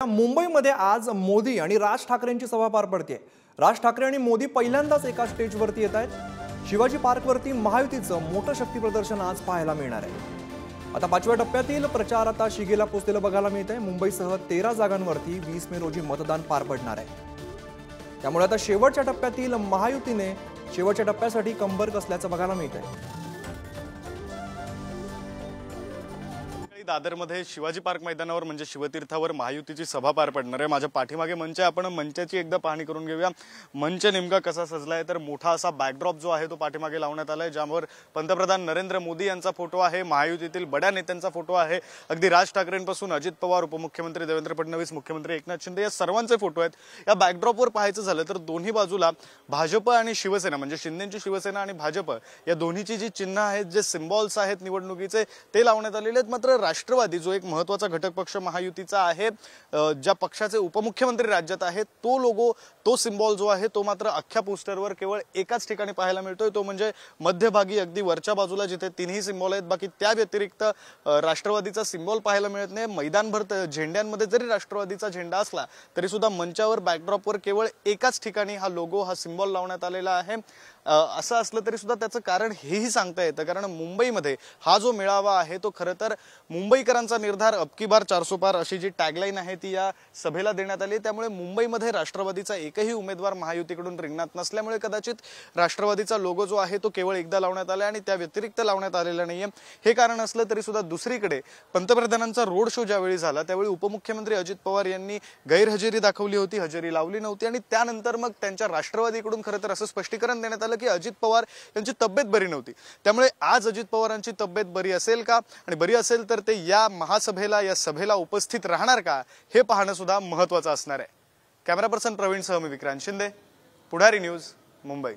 मुंबईमध्ये आज मोदी आणि राज ठाकरेंची सभा पार पडते। राज ठाकरे आणि मोदी पहिल्यांदाच एका स्टेजवरती येत आहेत। शिवाजी पार्कवरती महायुतीचं मोठं शक्ती प्रदर्शन आज पाहायला मिळणार आहे। आता 5व्या टप्प्यातील प्रचार आता शिगेला पोहोचलेलं बघायला मिळतंय। मुंबईसह 13 जागांवरती 20 मे रोजी मतदान पार पडणार आहे। त्यामुळे आता शेवटच्या टप्प्यातील महायुतीने शेवटच्या टप्प्यासाठी कंबर कसल्याचं बघायला मिळतंय। दादरमध्ये शिवाजी पार्क मैदानावर म्हणजे शिवतीर्थावर महायुतीची सभा पार पडणार आहे। माझ्या पाठीमागे मंच आहे, आपण मंचाची एकदा पाहणी करून घेऊया। मंच नेमका कसा सजलाय तर मोठा असा बॅकड्रॉप जो आहे तो पाठीमागे लावण्यात आलाय, ज्यावर पंतप्रधान नरेंद्र मोदी यांचा फोटो आहे, महायुतीतील बड्या नेत्यांचा फोटो आहे। अगदी राज ठाकरेंपासून अजित पवार, उपमुख्यमंत्री देवेंद्र फडणवीस, मुख्यमंत्री एकनाथ शिंदे या सर्वांचे फोटो आहेत। या बॅकड्रॉपवर पाहायचं झालं तर दोन्ही बाजूला भाजप आणि शिवसेना म्हणजे शिंदेची शिवसेना आणि भाजप या दोन्हीची जी चिन्ह आहेत, जे सिम्बॉल्स आहेत निवडणुकीचे ते लावण्यात आलेले आहेत। मात्र राष्ट्रवादी जो एक महत्त्वाचा घटक पक्ष महायुतीचा आहे, ज्या पक्षाचे उपमुख्यमंत्री राज्यात आहेत, तो लोगो तो सिम्बॉल जो आहे तो मात्र अख्ख्या पोस्टरवर केवळ एकाच ठिकाणी पाहायला मिळतोय, तो म्हणजे मध्यभागी अगदी वरच्या बाजूला जिथे तिन्ही सिम्बॉल आहेत। बाकी त्या व्यतिरिक्त राष्ट्रवादीचा सिम्बॉल पाहायला मिळत नाही। मैदानभर झेंड्यांमध्ये जरी राष्ट्रवादीचा झेंडा असला तरी सुद्धा मंचावर बॅकड्रॉपवर केवळ एकाच ठिकाणी हा लोगो हा सिम्बॉल लावण्यात आलेला आहे। असं असलं तरी सुद्धा त्याचं कारण हेही सांगता येतं, कारण मुंबईमध्ये हा जो मेळावा आहे तो खरं तर मुंबईकरांचा निर्धार अबकी बार 400 पार अशी जी टॅगलाईन आहे ती या सभेला देण्यात आली। त्यामुळे मुंबईमध्ये राष्ट्रवादीचा एकही उमेदवार महायुतीकडून रिंगणात नसल्यामुळे कदाचित राष्ट्रवादीचा लोगो जो आहे तो केवळ एकदा लावण्यात आला आणि त्या व्यतिरिक्त लावण्यात आलेला नाहीये। हे कारण असलं तरी सुद्धा दुसरीकडे पंतप्रधानांचा रोड शो ज्यावेळी झाला त्यावेळी उपमुख्यमंत्री अजित पवार यांनी गैरहजेरी दाखवली होती, हजेरी लावली नव्हती आणि त्यानंतर मग त्यांच्या राष्ट्रवादीकडून खरं तर असं स्पष्टीकरण देण्यात आलं की अजित पवार यांची तब्येत बरी नव्हती। त्यामुळे आज अजित पवारांची तब्येत बरी असेल का आणि बरी असेल तर ते या महासभेला या सभेला उपस्थित राहणार का हे पाहणं सुद्धा महत्त्वाचं असणार आहे। कॅमेरा पर्सन प्रवीण सह मी विक्रांत शिंदे, पुढारी न्यूज, मुंबई।